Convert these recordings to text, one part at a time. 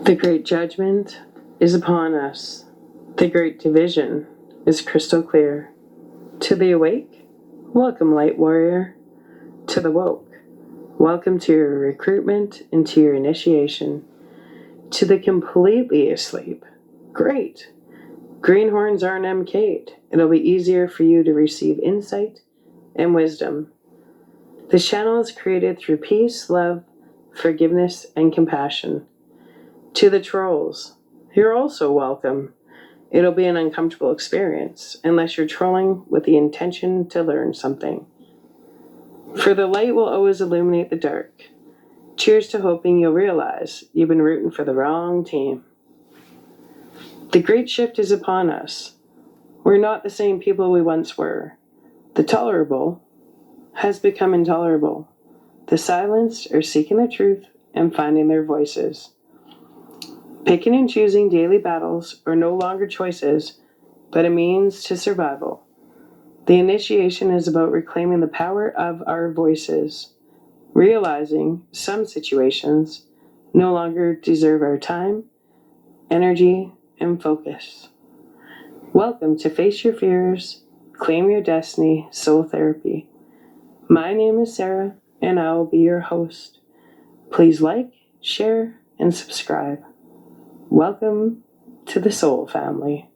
The great judgment is upon us. The great division is crystal clear. To the awake, welcome, light warrior. To the woke, welcome to your recruitment and to your initiation. To the completely asleep, great. Greenhorns aren't MK'd. It'll be easier for you to receive insight and wisdom. This channel is created through peace, love, forgiveness, and compassion. To the trolls, you're also welcome. It'll be an uncomfortable experience unless you're trolling with the intention to learn something. For the light will always illuminate the dark. Cheers to hoping you'll realize you've been rooting for the wrong team. The great shift is upon us. We're not the same people we once were. The tolerable has become intolerable. The silenced are seeking the truth and finding their voices. Picking and choosing daily battles are no longer choices, but a means to survival. The initiation is about reclaiming the power of our voices, realizing some situations no longer deserve our time, energy, and focus. Welcome to Face Your Fears, Claim Your Destiny Soul Therapy. My name is Sarah, and I will be your host. Please like, share, and subscribe. Welcome to the Soul Family.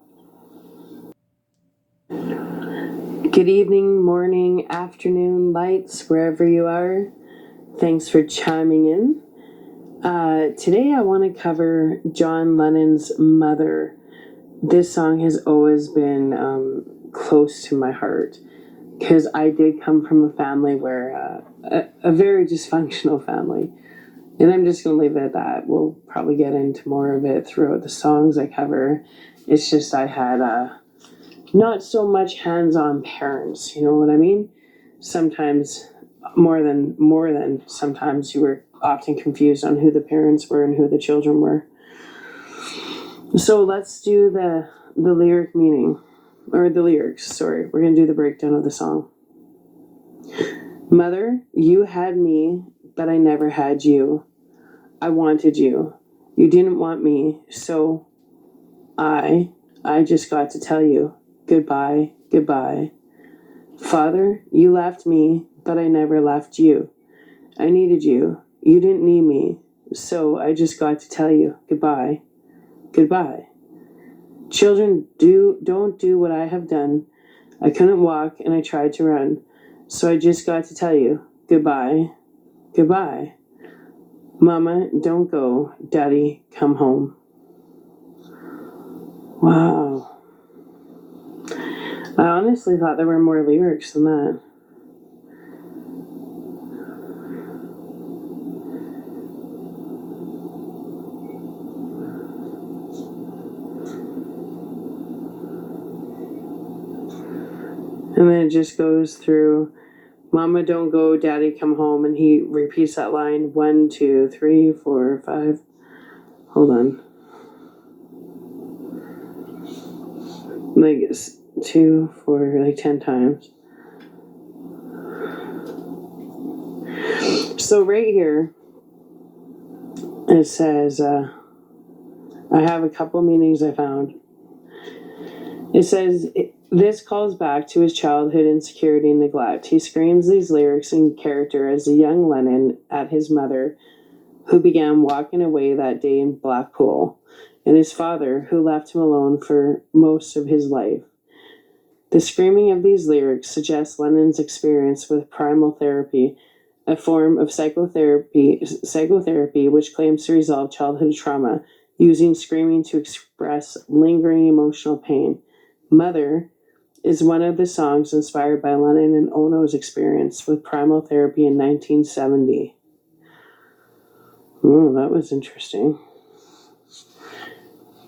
Good evening, morning, afternoon, lights, wherever you are. Thanks for chiming in. Today I want to cover John Lennon's Mother. This song has always been close to my heart because I did come from a family where, a very dysfunctional family. And I'm just going to leave it at that. We'll probably get into more of it throughout the songs I cover. It's just I had not so much hands-on parents, you know what I mean? Sometimes, more than sometimes, you were often confused on who the parents were and who the children were. So let's do the lyric meaning, or the lyrics, sorry. We're going to do the breakdown of the song. Mother, you had me, but I never had you. I wanted you. You didn't want me, so I just got to tell you, goodbye, goodbye. Father, you left me, but I never left you. I needed you. You didn't need me, so I just got to tell you, goodbye, goodbye. Children, don't do what I have done. I couldn't walk and I tried to run, so I just got to tell you, goodbye, goodbye. Mama, don't go. Daddy, come home. Wow. I honestly thought there were more lyrics than that. And then it just goes through, Mama, don't go, Daddy, come home. And he repeats that line 1, 2, 3, 4, 5. Hold on. Like it's 2, 4, like 10 times. So right here, it says, I have a couple meanings I found. It says, this calls back to his childhood insecurity and neglect. He screams these lyrics in character as a young Lennon at his mother, who began walking away that day in Blackpool, and his father, who left him alone for most of his life. The screaming of these lyrics suggests Lennon's experience with primal therapy, a form of psychotherapy which claims to resolve childhood trauma, using screaming to express lingering emotional pain. Mother is one of the songs inspired by Lennon and Ono's experience with primal therapy in 1970. Oh, that was interesting.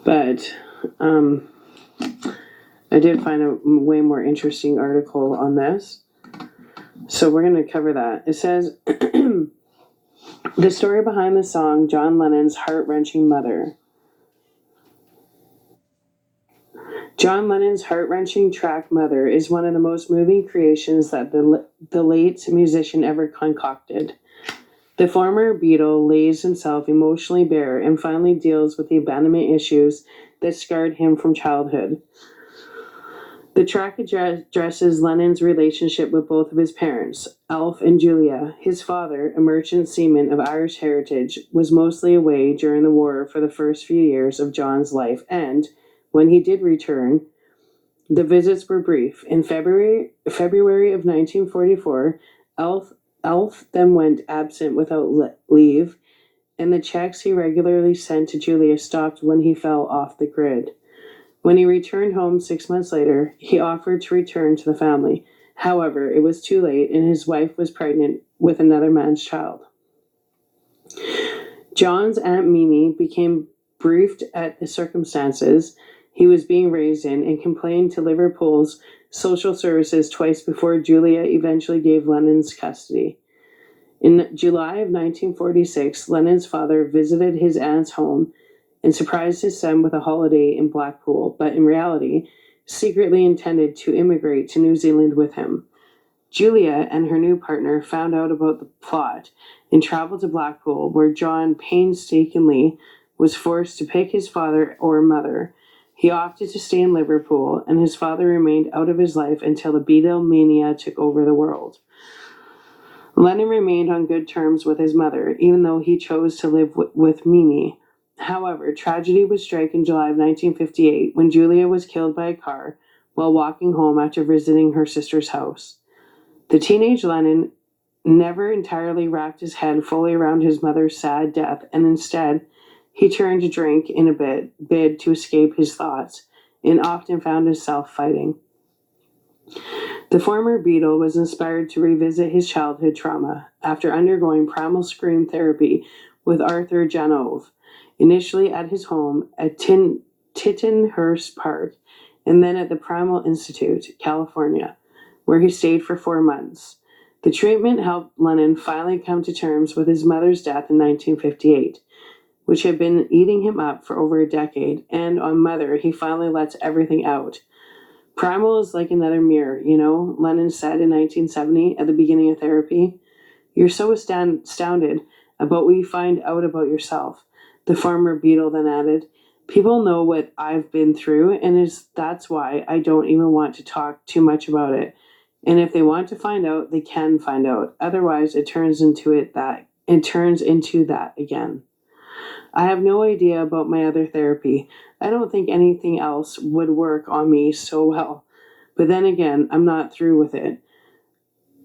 But I did find a way more interesting article on this. So we're going to cover that. It says, the story behind the song, John Lennon's Heart-Wrenching Mother. John Lennon's heart-wrenching track Mother is one of the most moving creations that the late musician ever concocted. The former Beatle lays himself emotionally bare and finally deals with the abandonment issues that scarred him from childhood. The track addresses Lennon's relationship with both of his parents, Alf and Julia. His father, a merchant seaman of Irish heritage, was mostly away during the war for the first few years of John's life, and when he did return, the visits were brief. In February of 1944, Alf then went absent without leave, and the checks he regularly sent to Julia stopped when he fell off the grid. When he returned home 6 months later, he offered to return to the family. However, it was too late, and his wife was pregnant with another man's child. John's Aunt Mimi became briefed at the circumstances he was being raised in and complained to Liverpool's social services twice before Julia eventually gave Lennon's custody. In July of 1946, Lennon's father visited his aunt's home and surprised his son with a holiday in Blackpool, but in reality, secretly intended to immigrate to New Zealand with him. Julia and her new partner found out about the plot and traveled to Blackpool, where John painstakingly was forced to pick his father or mother. He opted to stay in Liverpool, and his father remained out of his life until the Beatlemania took over the world. Lennon remained on good terms with his mother, even though he chose to live with Mimi. However, tragedy would strike in July of 1958 when Julia was killed by a car while walking home after visiting her sister's house. The teenage Lennon never entirely wrapped his head fully around his mother's sad death, and instead, he turned to drink in a bid to escape his thoughts, and often found himself fighting. The former Beatle was inspired to revisit his childhood trauma after undergoing primal scream therapy with Arthur Janove, initially at his home at Tittenhurst Park, and then at the Primal Institute, California, where he stayed for 4 months. The treatment helped Lennon finally come to terms with his mother's death in 1958, which had been eating him up for over a decade, and on Mother, he finally lets everything out. Primal is like another mirror, Lennon said in 1970 at the beginning of therapy. You're so astounded about what you find out about yourself, the former Beatle then added. People know what I've been through, and that's why I don't even want to talk too much about it. And if they want to find out, they can find out. Otherwise, it turns into that again. I have no idea about my other therapy. I don't think anything else would work on me so well. But then again, I'm not through with it.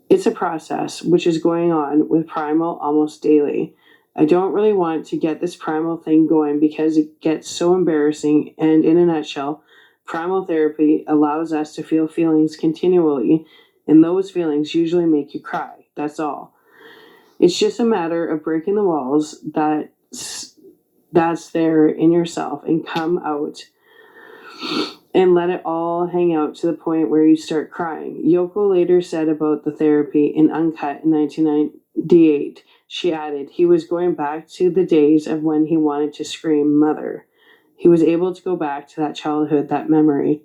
It's a process which is going on with Primal almost daily. I don't really want to get this Primal thing going because it gets so embarrassing, and in a nutshell, Primal therapy allows us to feel feelings continually, and those feelings usually make you cry. That's all. It's just a matter of breaking the walls that's there in yourself and come out and let it all hang out to the point where you start crying. Yoko later said about the therapy in Uncut in 1998. She added, he was going back to the days of when he wanted to scream mother. He was able to go back to that childhood, that memory.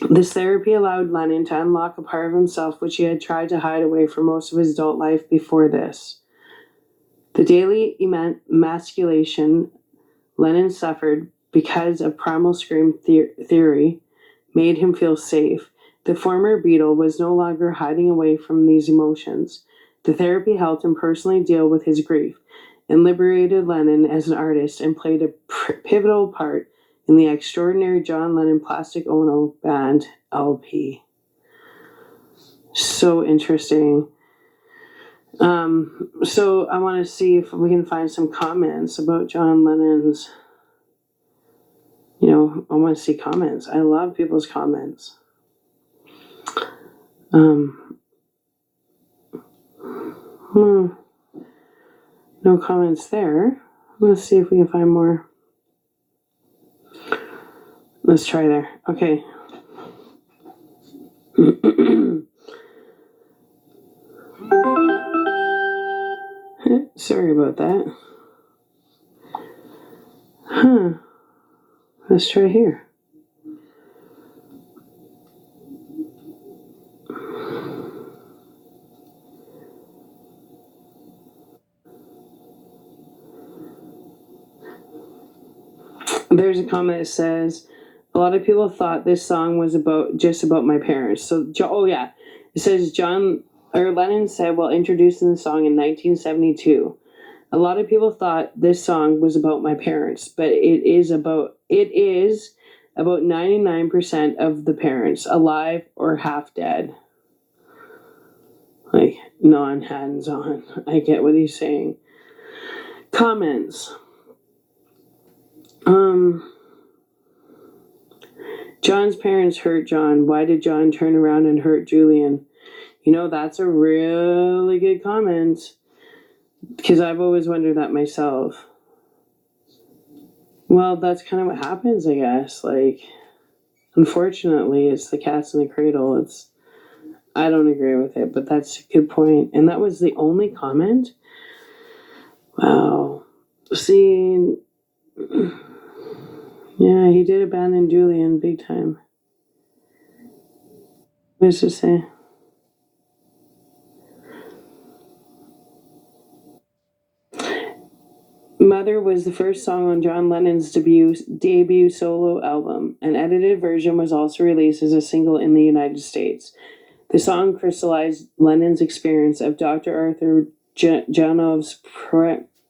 This therapy allowed Lennon to unlock a part of himself which he had tried to hide away for most of his adult life before this. The daily emasculation Lennon suffered because of primal scream theory made him feel safe. The former Beatle was no longer hiding away from these emotions. The therapy helped him personally deal with his grief and liberated Lennon as an artist and played a pivotal part in the extraordinary John Lennon Plastic Ono Band LP. So interesting. So I want to see if we can find some comments about John Lennon's, I want to see comments. I love people's comments. No comments there. Let's see if we can find more. Let's try there. Okay. Sorry about that. Let's try here. There's a comment that says, a lot of people thought this song was just about my parents. So, oh yeah, it says Lennon said while introducing the song in 1972. A lot of people thought this song was about my parents, but it is about 99% of the parents alive or half dead. Like non-hands on. I get what he's saying. Comments. John's parents hurt John. Why did John turn around and hurt Julian? That's a really good comment. Because I've always wondered that myself. Well, that's kind of what happens, I guess. Like, unfortunately, it's the cat's in the cradle. I don't agree with it, but that's a good point. And that was the only comment? Wow. See, yeah, he did abandon Julian big time. What does it say? Mother was the first song on John Lennon's debut solo album. An edited version was also released as a single in the United States. The song crystallized Lennon's experience of Dr. Arthur Janov's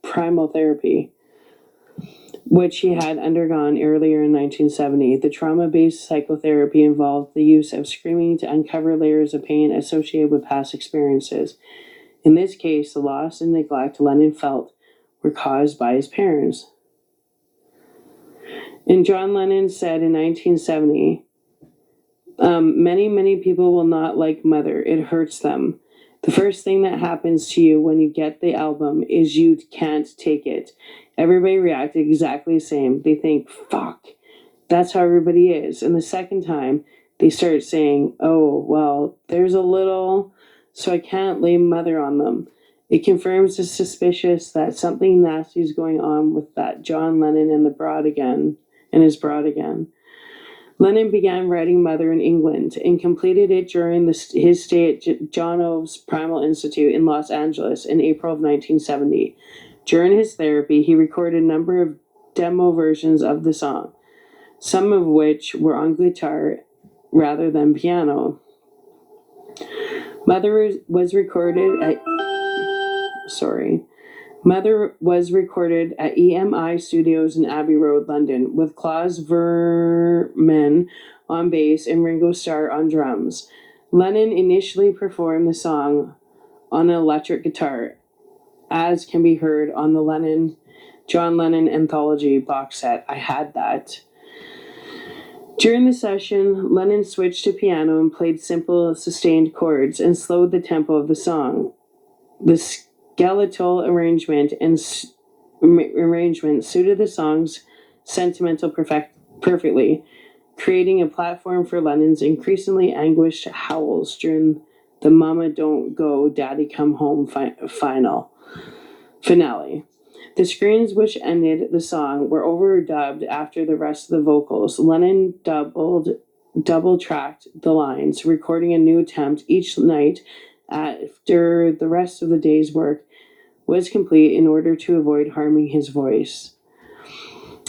primal therapy, which he had undergone earlier in 1970. The trauma-based psychotherapy involved the use of screaming to uncover layers of pain associated with past experiences. In this case, the loss and neglect Lennon felt were caused by his parents. And John Lennon said in 1970, many people will not like Mother. It hurts them. The first thing that happens to you when you get the album is you can't take it. Everybody reacted exactly the same. They think, fuck, that's how everybody is. And the second time, they start saying, oh, well, there's a little, so I can't lay Mother on them. It confirms the suspicious that something nasty is going on with that John Lennon and his broad again. Lennon began writing Mother in England and completed it during his stay at Janov's Primal Institute in Los Angeles in April of 1970. During his therapy, he recorded a number of demo versions of the song, some of which were on guitar rather than piano. Mother was recorded at EMI Studios in Abbey Road, London, with Klaus Verman on bass and Ringo Starr on drums. Lennon initially performed the song on an electric guitar, as can be heard on the John Lennon Anthology box set. I had that. During the session, Lennon switched to piano and played simple, sustained chords and slowed the tempo of the song. The skeletal arrangement suited the song's sentimental perfectly, creating a platform for Lennon's increasingly anguished howls during the Mama Don't Go, Daddy Come Home finale. The screams which ended the song were overdubbed after the rest of the vocals. Lennon double-tracked the lines, recording a new attempt each night after the rest of the day's work was complete in order to avoid harming his voice.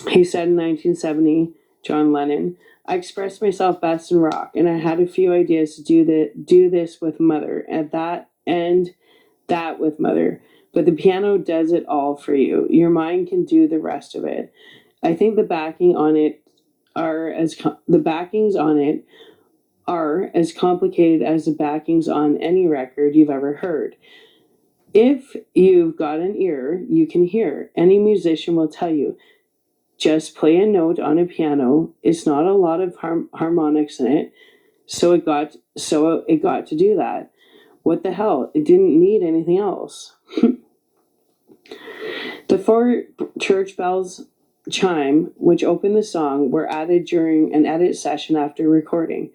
He said in 1970, John Lennon, I expressed myself best in rock, and I had a few ideas to do this with Mother, and that with Mother. But the piano does it all for you. Your mind can do the rest of it. I think the backings on it are as complicated as the backings on any record you've ever heard. If you've got an ear, you can hear. Any musician will tell you, just play a note on a piano. It's not a lot of harmonics in it, so it got to do that. What the hell? It didn't need anything else. The 4 church bells chime, which opened the song, were added during an edit session after recording.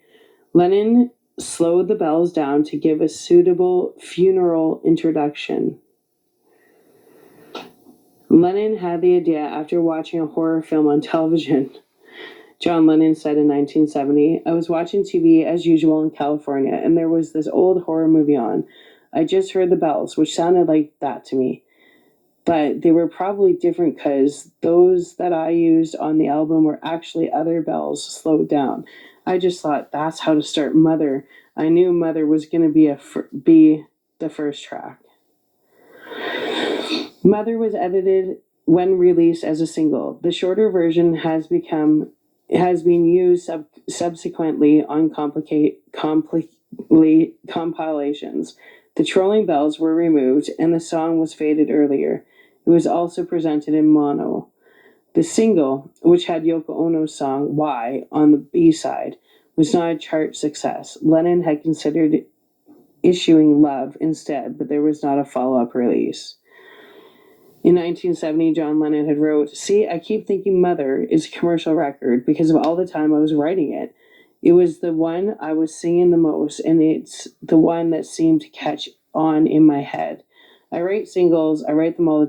Lennon slowed the bells down to give a suitable funeral introduction. Lennon had the idea after watching a horror film on television. John Lennon said in 1970, I was watching TV as usual in California, and there was this old horror movie on. I just heard the bells, which sounded like that to me. but they were probably different because those that I used on the album were actually other bells slowed down. I just thought that's how to start Mother. I knew Mother was going to be the first track. Mother was edited when released as a single. The shorter version has been used subsequently on compilations. The trolling bells were removed and the song was faded earlier. It was also presented in mono. The single, which had Yoko Ono's song Why on the B side, was not a chart success. Lennon had considered issuing Love instead, but there was not a follow-up release. In 1970, John Lennon had wrote, "See, I keep thinking Mother is a commercial record because of all the time I was writing it. It was the one I was singing the most, and it's the one that seemed to catch on in my head. I write singles, I write them all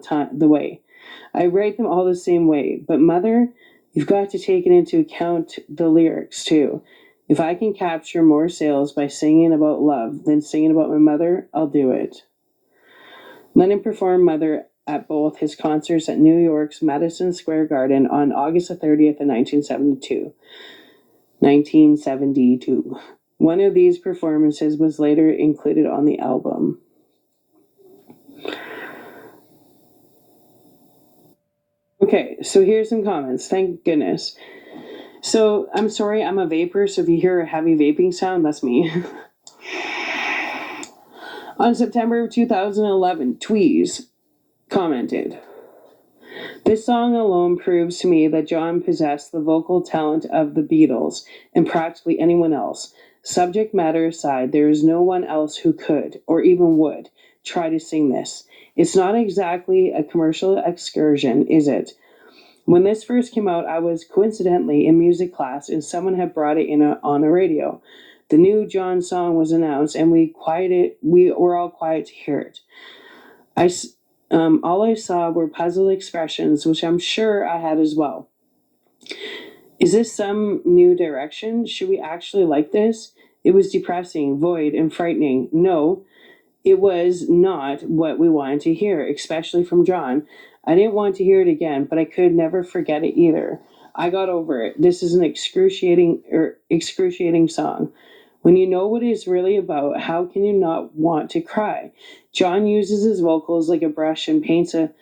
I write them all the same way, but Mother, you've got to take it into account the lyrics too. If I can capture more sales by singing about love than singing about my mother, I'll do it." Lennon performed Mother at both his concerts at New York's Madison Square Garden on August 30th, 1972. One of these performances was later included on the album. Okay, so here's some comments. Thank goodness. So, I'm sorry, I'm a vapor, so if you hear a heavy vaping sound, that's me. On September of 2011, Tweez commented, "This song alone proves to me that John possessed the vocal talent of the Beatles and practically anyone else. Subject matter aside, there is no one else who could, or even would, try to sing this. It's not exactly a commercial excursion, is it? When this first came out, I was coincidentally in music class and someone had brought it on a radio. The new John song was announced and we were all quiet to hear it. All I saw were puzzled expressions, which I'm sure I had as well. Is this some new direction? Should we actually like this? It was depressing, void, and frightening. No, it was not what we wanted to hear, especially from John. I didn't want to hear it again, but I could never forget it either. I got over it. This is an excruciating song. When you know what it's really about, how can you not want to cry? John uses his vocals like a brush and paints a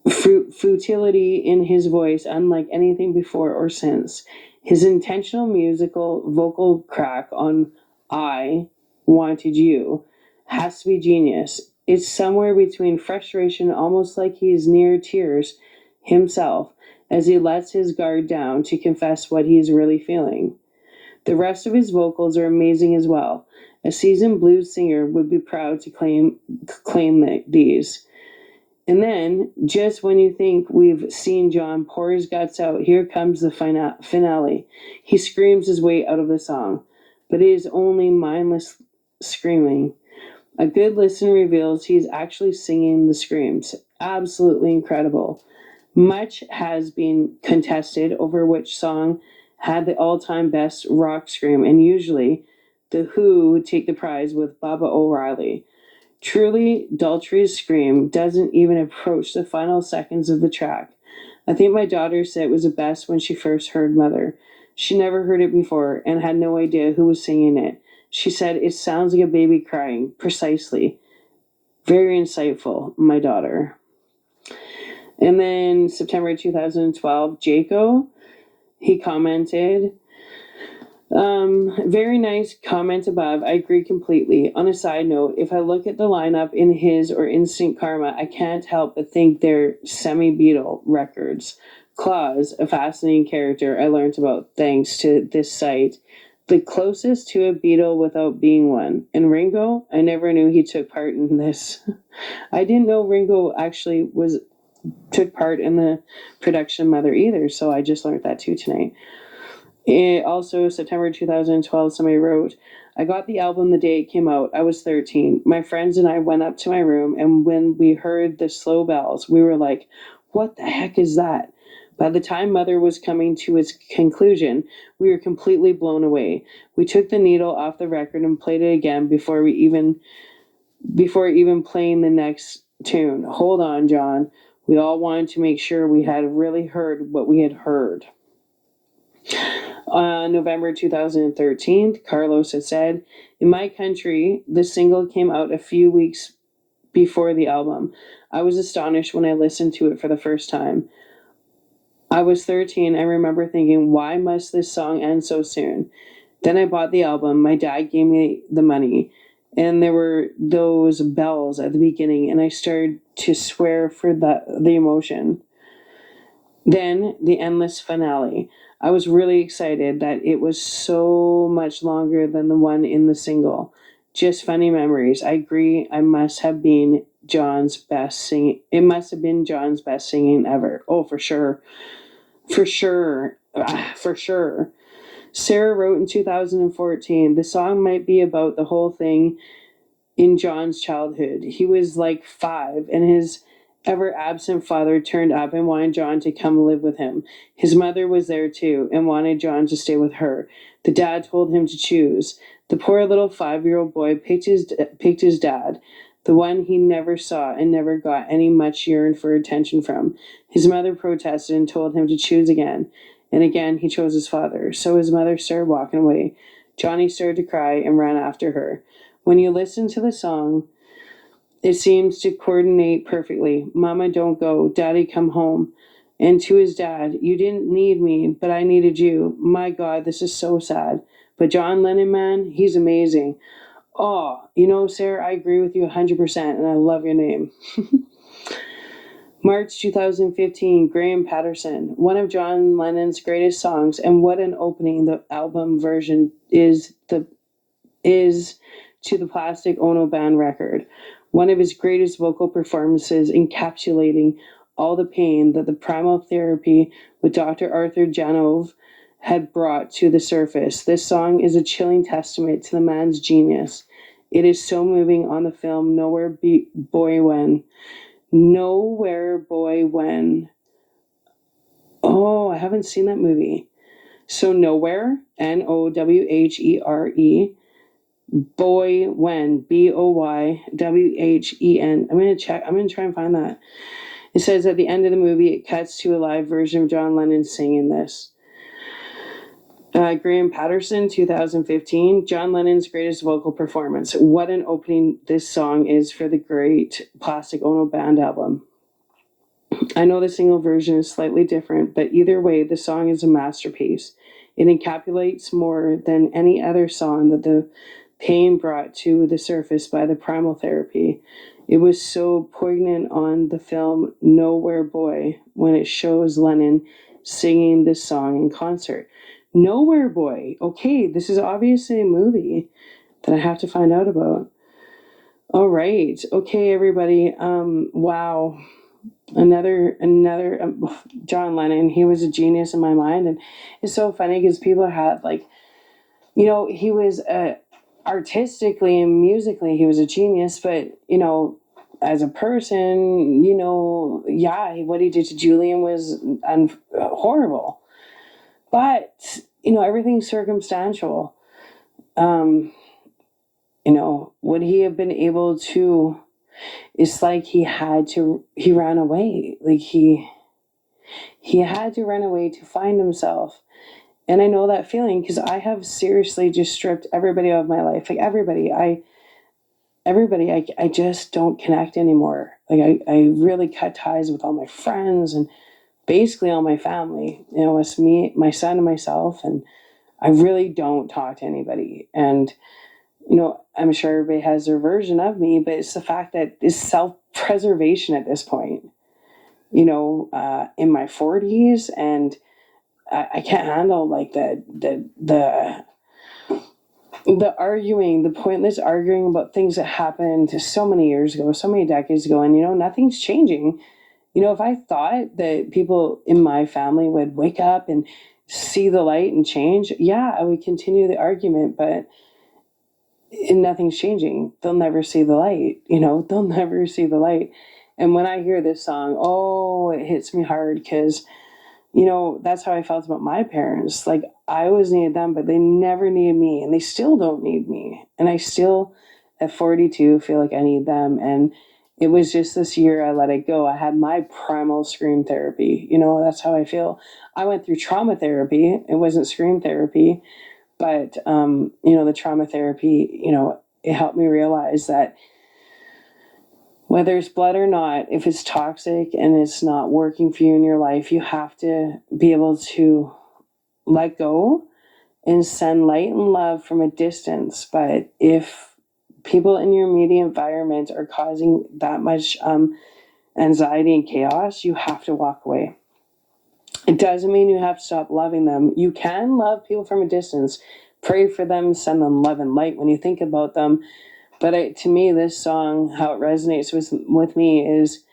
futility in his voice unlike anything before or since. His intentional musical vocal crack on I Wanted You has to be genius. It's somewhere between frustration, almost like he is near tears himself, as he lets his guard down to confess what he is really feeling. The rest of his vocals are amazing as well. A seasoned blues singer would be proud to claim these. And then, just when you think we've seen John pour his guts out, here comes the finale. He screams his way out of the song, but it is only mindless screaming. A good listen reveals he is actually singing the screams. Absolutely incredible. Much has been contested over which song had the all-time best rock scream, and usually The Who would take the prize with Baba O'Reilly. Truly, Daltrey's scream doesn't even approach the final seconds of the track. I think my daughter said it was the best when she first heard Mother. She never heard it before and had no idea who was singing it. She said, it sounds like a baby crying. Precisely. Very insightful, my daughter. And then September 2012, Jaco, he commented, very nice comment above. I agree completely. On a side note, if I look at the lineup in his or Instant Karma, I can't help but think they're semi-Beatle records. Claus, a fascinating character I learned about thanks to this site, the closest to a Beatle without being one. And Ringo, I never knew he took part in this. I didn't know Ringo actually took part in the production of Mother either, so I just learned that too tonight. Also, September 2012, somebody wrote, I got the album the day it came out. I was 13. My friends and I went up to my room, and when we heard the slow bells, we were like, what the heck is that? By the time Mother was coming to its conclusion, we were completely blown away. We took the needle off the record and played it again before even playing the next tune. Hold on, John. We all wanted to make sure we had really heard what we had heard. November 2013, Carlos had said, "In my country, the single came out a few weeks before the album. I was astonished when I listened to it for the first time. I was 13. I remember thinking, why must this song end so soon? Then I bought the album. My dad gave me the money, and there were those bells at the beginning, and I started to swear for the emotion. Then the endless finale. I was really excited that it was so much longer than the one in the single. Just funny memories. I agree. I must have been John's best singing. It must have been John's best singing ever. Oh, for sure. For sure. For sure." Sarah wrote in 2014, "The song might be about the whole thing in John's childhood. He was like 5, and his ever absent father turned up and wanted John to come live with him. His mother was there too and wanted John to stay with her. The dad told him to choose. The poor little 5-year-old boy picked his dad, the one he never saw and never got any much yearn for attention from. His mother protested and told him to choose again. And again he chose his father. So his mother started walking away. Johnny started to cry and ran after her. When you listen to the song, it seems to coordinate perfectly. Mama, don't go. Daddy, come home." And to his dad, "You didn't need me, but I needed you. My God, this is so sad. But John Lennon, man, he's amazing." Oh, Sarah, I agree with you 100%, and I love your name. March 2015, Graham Patterson. One of John Lennon's greatest songs, and what an opening the album version is to the Plastic Ono Band record. One of his greatest vocal performances, encapsulating all the pain that the primal therapy with Dr. Arthur Janov had brought to the surface. This song is a chilling testament to the man's genius. It is so moving on the film Nowhere Boy When. Nowhere Boy When. Oh, I haven't seen that movie. So Nowhere, Nowhere, Boy When, Boywhen. I'm going to try and find that. It says at the end of the movie, it cuts to a live version of John Lennon singing this. Graham Patterson, 2015, John Lennon's greatest vocal performance. What an opening this song is for the great Plastic Ono Band album. I know the single version is slightly different, but either way, the song is a masterpiece. It encapsulates more than any other song that the pain brought to the surface by the primal therapy. It was so poignant on the film Nowhere Boy when it shows Lennon singing this song in concert. Nowhere Boy. Okay, this is obviously a movie that I have to find out about. All right. Okay, everybody. Wow. Another John Lennon. He was a genius in my mind, and it's so funny because people had he was artistically and musically he was a genius, but as a person, what he did to Julian was horrible. But everything's circumstantial. Would he have been able to? It's like he ran away. Like he had to run away to find himself. And I know that feeling because I have seriously just stripped everybody out of my life. Like everybody, I just don't connect anymore. Like I really cut ties with all my friends and basically all my family. It's me, my son, and myself. And I really don't talk to anybody. And I'm sure everybody has their version of me, but it's the fact that it's self-preservation at this point. In my 40s, and I can't handle like the arguing, the pointless arguing about things that happened so many years ago, so many decades ago, and nothing's changing. If I thought that people in my family would wake up and see the light and change, yeah, I would continue the argument, but nothing's changing. They'll never see the light. They'll never see the light. And when I hear this song, it hits me hard because, that's how I felt about my parents. Like I always needed them, but they never needed me, and they still don't need me. And I still, at 42, feel like I need them. And it was just this year I let it go. I had my primal scream therapy. That's how I feel. I went through trauma therapy. It wasn't scream therapy, but, the trauma therapy, it helped me realize that whether it's blood or not, if it's toxic and it's not working for you in your life, you have to be able to let go and send light and love from a distance. But if people in your immediate environment are causing that much anxiety and chaos, you have to walk away. It doesn't mean you have to stop loving them. You can love people from a distance, pray for them, send them love and light when you think about them. But to me, this song, how it resonates with me is,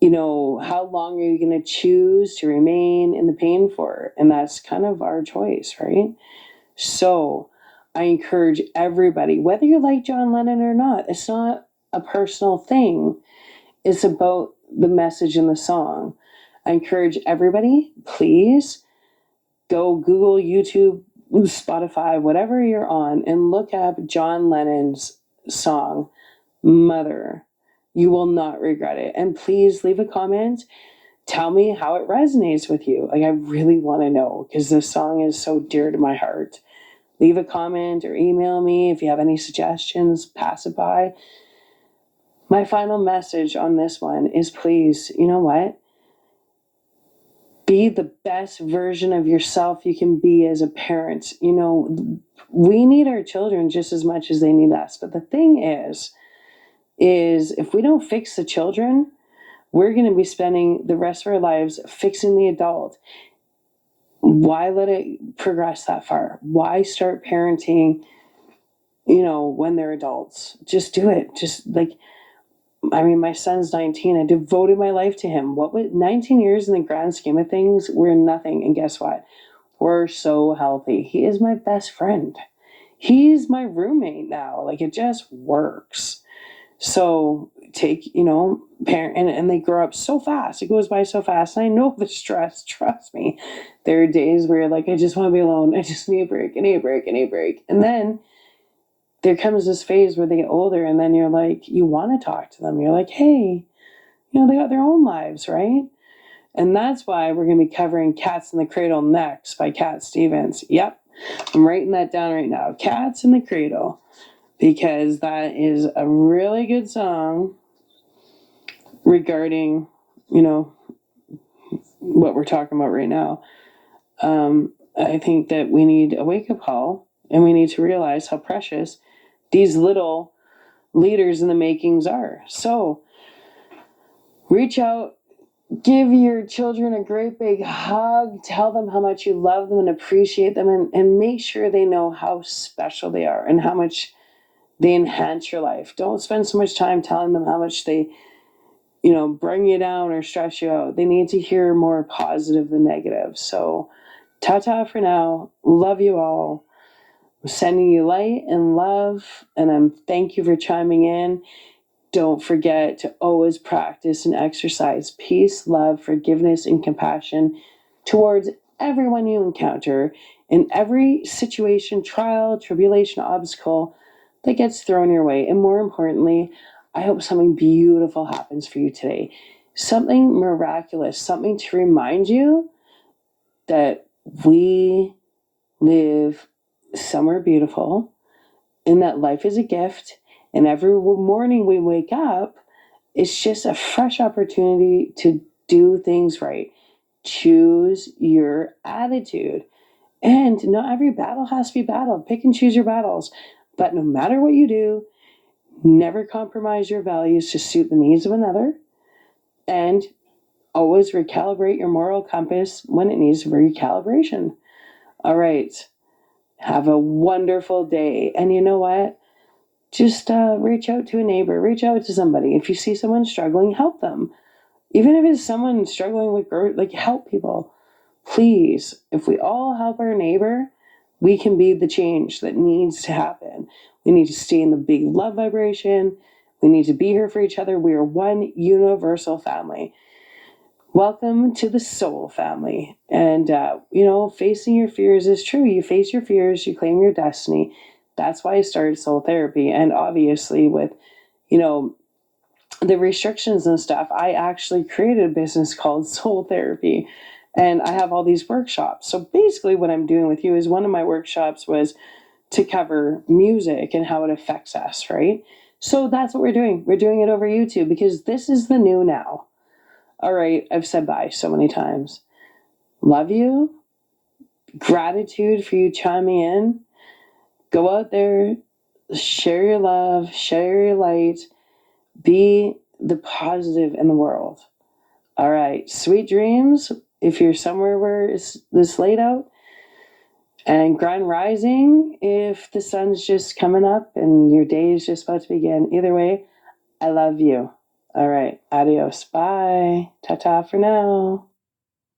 how long are you going to choose to remain in the pain for? And that's kind of our choice, right? So I encourage everybody, whether you like John Lennon or not, it's not a personal thing. It's about the message in the song. I encourage everybody, please go Google, YouTube, Spotify, whatever you're on, and look up John Lennon's song, Mother. You will not regret it. And please leave a comment. Tell me how it resonates with you. I really want to know, because this song is so dear to my heart. Leave a comment or email me if you have any suggestions. Pass it by. My final message on this one is, please, you know what? Be the best version of yourself you can be as a parent. We need our children just as much as they need us. But the thing is if we don't fix the children, we're going to be spending the rest of our lives fixing the adult. Why let it progress that far? Why start parenting, when they're adults? Just do it. My son's 19. I devoted my life to him. 19 years in the grand scheme of things, we're nothing. And guess what? We're so healthy. He is my best friend. He's my roommate now. It just works. So take, parent, and they grow up so fast. It goes by so fast. And I know the stress, trust me. There are days where you're like, I just want to be alone. I just need a break. I need a break. I need a break. And then there comes this phase where they get older, and then you're like, you want to talk to them. You're like, hey, they got their own lives, right? And that's why we're going to be covering Cats in the Cradle next by Cat Stevens. Yep, I'm writing that down right now. Cats in the Cradle, because that is a really good song regarding, what we're talking about right now. I think that we need a wake-up call, and we need to realize how precious these little leaders in the makings are. So reach out, give your children a great big hug, tell them how much you love them and appreciate them, and make sure they know how special they are and how much they enhance your life. Don't spend so much time telling them how much they, bring you down or stress you out. They need to hear more positive than negative. So ta-ta for now. Love you all. I'm sending you light and love, and thank you for chiming in. Don't forget to always practice and exercise peace, love, forgiveness, and compassion towards everyone you encounter in every situation, trial, tribulation, obstacle that gets thrown your way. And more importantly, I hope something beautiful happens for you today. Something miraculous, something to remind you that we live somewhere beautiful, and that life is a gift, and every morning we wake up, it's just a fresh opportunity to do things right. Choose your attitude. And not every battle has to be battled. Pick and choose your battles. But no matter what you do, never compromise your values to suit the needs of another. And always recalibrate your moral compass when it needs recalibration. All right. Have a wonderful day. And you know what? Just reach out to a neighbor. Reach out to somebody. If you see someone struggling, help them. Even if it's someone struggling with help people. Please, if we all help our neighbor, we can be the change that needs to happen. We need to stay in the big love vibration. We need to be here for each other. We are one universal family. Welcome to the soul family. And, facing your fears is true. You face your fears, you claim your destiny. That's why I started soul therapy. And obviously with, the restrictions and stuff, I actually created a business called Soul Therapy. And I have all these workshops. So basically, what I'm doing with you is one of my workshops was to cover music and how it affects us, right? So that's what we're doing. We're doing it over YouTube because this is the new now. All right, I've said bye so many times. Love you. Gratitude for you chiming in. Go out there, share your love, share your light, be the positive in the world. All right, sweet dreams. If you're somewhere where it's this late out, and grand rising if the sun's just coming up and your day is just about to begin. Either way, I love you. All right, adios. Bye. Ta-ta for now.